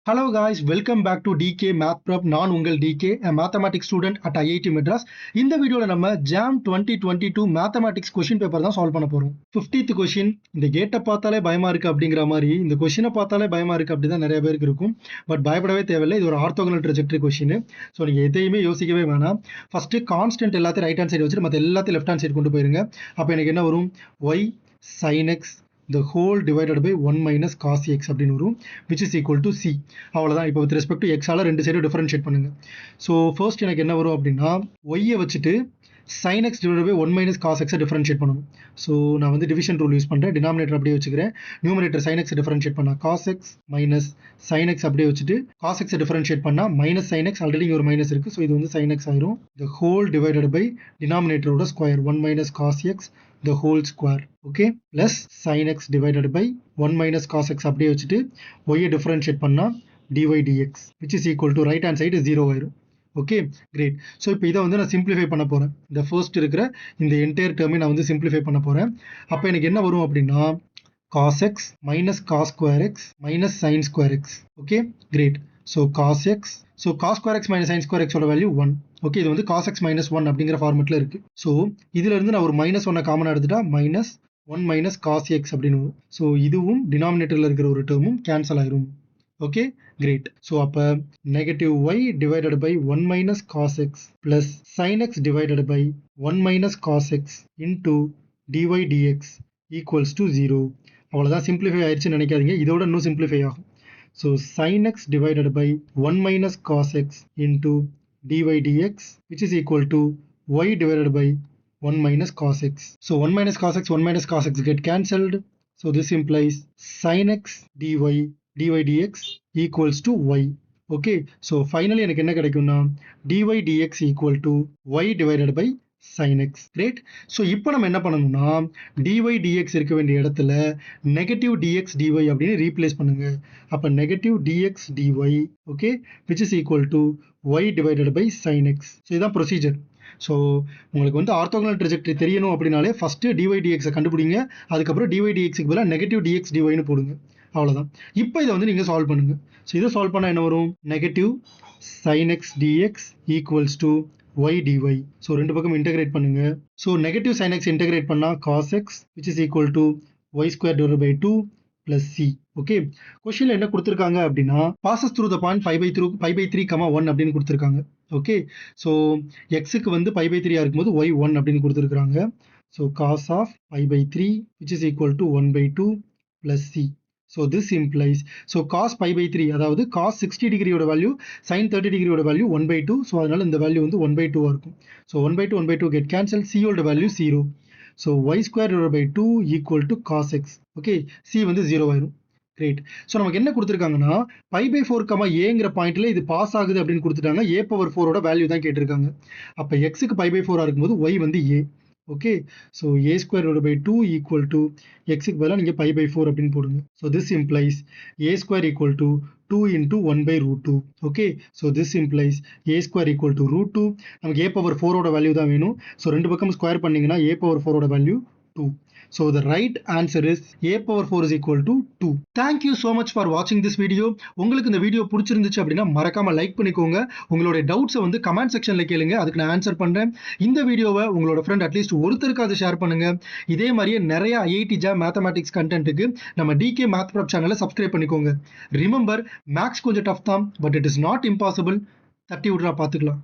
Hello guys, welcome back to DK Math Prep. நான் உங்கள் DK, a mathematics student at IIT Madras. இந்த வீடியோல நம்ம JAM 2022 mathematics question paper தான் solve பண்ண போறோம். 50th question. இந்த கேட்டை பார்த்தாலே பயமா இருக்கு அப்படிங்கிற மாதிரி இந்த கொஸ்டினை பார்த்தாலே பயமா இருக்கு அப்படிதான் நிறைய பேருக்கு இருக்கும். பட் பயப்படவே தேவையில்லை. இது ஒரு ஆர்த்தோகனல் ட்ரெஜெக்டரி கொஸ்டின். ஸோ நீங்க எதையுமே யோசிக்கவே வேணாம். ஃபர்ஸ்ட் கான்ஸ்டன்ட் எல்லாத்தையும் ரைட் ஹேண்ட் சைடு வச்சுட்டு மற்ற எல்லாத்தையும் லெஃப்ட் ஹேண்ட் சைடு கொண்டு போயிருங்க. அப்போ எனக்கு என்ன வரும்? y sin x the whole divided by 1 minus cos x அப்படின்னு வரும், which is equal to c. அவ்வளோதான். இப்போ வித் ரெஸ்பெக்ட் டு எக்ஸால ரெண்டு சைடும் டிஃபரன்ஷியேட் பண்ணுங்க. ஸோ ஃபர்ஸ்ட் எனக்கு என்ன வரும் அப்படின்னா ஒய்யை வச்சுட்டு sin x divided by 1 minus cos x differentiate பண்ணணும். ஸோ நான் வந்து டிவிஷன் ரூல் யூஸ் பண்ணுறேன். டினாமினேட்டர் அப்படியே வச்சுக்கிறேன். நியூமரேட்டர் sin x டிஃபரன்ஷியேட் பண்ணால் cos x minus sin x அப்படியே வச்சுட்டு cos x டிஃபரன்ஷியேட் பண்ணால் மைனஸ் sin x, ஆல்ரெடி ஒரு மைனஸ் இருக்குது. ஸோ இது வந்து sin x ஆயிரும். the whole divided by டினாமினேட்டரோட square 1 minus cos x the whole square, okay, plus sin x divided by 1 minus cos x அப்படியே வச்சுட்டு y differentiate பண்ணால் dy dx, which is equal to right hand side 0 ஆயிரும். Okay, great. So இப்போ இதை வந்து நான் simplify பண்ண போகிறேன். இந்த ஃபர்ஸ்ட் இருக்கிற இந்த என்டையர் டேர்மை நான் வந்து சிம்பிளிஃபை பண்ண போகிறேன். அப்போ எனக்கு என்ன வரும் அப்படின்னா cos x minus cos square x minus sin square x. Okay, great. So cos x, so cos square x minus sin square x ஓட வேல்யூ 1. ஓகே, இது வந்து cos x minus 1 அப்படிங்கிற ஃபார்மெட்டில் இருக்குது. ஸோ இதிலிருந்து நான் ஒரு மைனஸ் ஒன்னை காமனாக எடுத்துட்டா மைனஸ் 1 மைனஸ் cos x அப்படின்னு வரும். ஸோ இதுவும் டினாமினேட்டரில் இருக்கிற ஒரு டேர்மும் கேன்சல் ஆயிரும். Okay, great. ஸோ அப்போ negative y divided by 1 minus cos x plus sin x divided by 1 minus cos x into dy dx equals to 0. அவ்வளோதான், சிம்பிளிஃபை ஆயிடுச்சுன்னு நினைக்காதீங்க. இதோட இன்னும் சிம்பிளிஃபை ஆகும். So sin x divided by 1 minus cos x into dy dx, which is equal to y divided by 1 minus cos x. So 1 minus cos x, 1 minus cos x get cancelled. So this implies sin x dy dx equals to y. Okay, so finally எனக்கு என்ன கிடைக்கும்னா dy dx equal to y divided by sin x. Great. So இப்போ நம்ம என்ன பண்ணணும்னா dy dx இருக்க வேண்டிய இடத்துல நெகட்டிவ் dx dy அப்படின்னு ரீப்ளேஸ் பண்ணுங்க. அப்போ negative dx dy, okay, which is equal to y divided by sin x. So இதுதான் ப்ரொசீஜர். ஸோ உங்களுக்கு வந்து ஆர்த்தோகனல் ட்ரெஜெக்டரி தெரியணும் அப்படின்னாலே ஃபஸ்ட்டு dy dx கண்டுபிடிங்க. அதுக்கப்புறம் dy dxக்கு பதிலாக நெகட்டிவ் dx dyன்னு போடுங்க. அவ்வளோதான். இப்போ இதை வந்து நீங்கள் சால்வ் பண்ணுங்க. ஸோ இதை சால்வ் பண்ணால் என்ன வரும்? Negative sin x dx equals to y dy. So ரெண்டு பக்கம் இன்டகிரேட் பண்ணுங்க. So negative sin x integrate பண்ணால் cos x, which is equal to y square divided by 2 plus c. Okay, கொஸ்டின்ல என்ன கொடுத்துருக்காங்க அப்படின்னா passes through the point pi by 3, 1 அப்படின்னு கொடுத்துருக்காங்க. ஓகே, ஸோ எக்ஸுக்கு வந்து pi by 3 இருக்கும்போது y 1 அப்படின்னு கொடுத்துருக்காங்க. So cos of pi by 3, which is equal to 1 by 2 plus c. So this implies, so cos pi by 3, அதாவது cos 60 டிகிரியோட value sin 30 டிகிரியோட வேல்யூ 1 by 2. ஸோ அதனால இந்த வேல்யூ வந்து 1 by 2 இருக்கும். So 1 by 2 1 by 2 get cancel, c ஓட value 0. So y square divided by 2 equal to cos x. Okay, c வந்து 0 ஆயிரும். கிரேட். ஸோ நமக்கு என்ன கொடுத்துருக்காங்கன்னா pi by 4, ஏங்கிற பாயிண்ட்ல இது பாஸ் ஆகுது அப்படின்னு கொடுத்துட்டாங்க. a பவர் 4ஓட வேல்யூ தான் கேட்டிருக்காங்க. அப்போ எக்ஸுக்கு pi by 4 இருக்கும்போது y வந்து a. Okay, so a square divided by 2 equal to xக்கு பதிலாக நீங்கள் pi by 4 அப்படின்னு போடுங்க. So this implies a square equal to 2 into 1 by root 2. Okay, so this implies a square equal to root 2. நமக்கு a power 4ஓட value தான் வேணும். So ரெண்டு பக்கம் ஸ்கொயர் பண்ணிங்கன்னா a பவர் 4ஓட value 2. So the right answer is a power 4 is equal to 2. Thank you so much for watching this video. உங்களுக்கு இந்த வீடியோ பிடிச்சிருந்துச்சு அப்படின்னா மறக்காம லைக் பண்ணிக்கோங்க. உங்களுடைய டவுட்ஸை வந்து கமெண்ட் செக்ஷன்ல கேளுங்க, அதுக்கு நான் ஆன்சர் பண்றேன். இந்த வீடியோவை உங்களோட ஃப்ரெண்ட் அட்லீஸ்ட் ஒருத்தருக்காவது ஷேர் பண்ணுங்க. இதே மாதிரியே நிறைய IIT JAM மேத்தமேட்டிக்ஸ் கண்டென்ட்டுக்கு நம்ம DK Math Prep சேனலை சப்ஸ்கிரைப் பண்ணிக்கோங்க. ரிமெம்பர், மேக்ஸ் கொஞ்சம் டஃப் தான், but it is not impossible. தட்டி விட்றா பார்த்துக்கலாம்.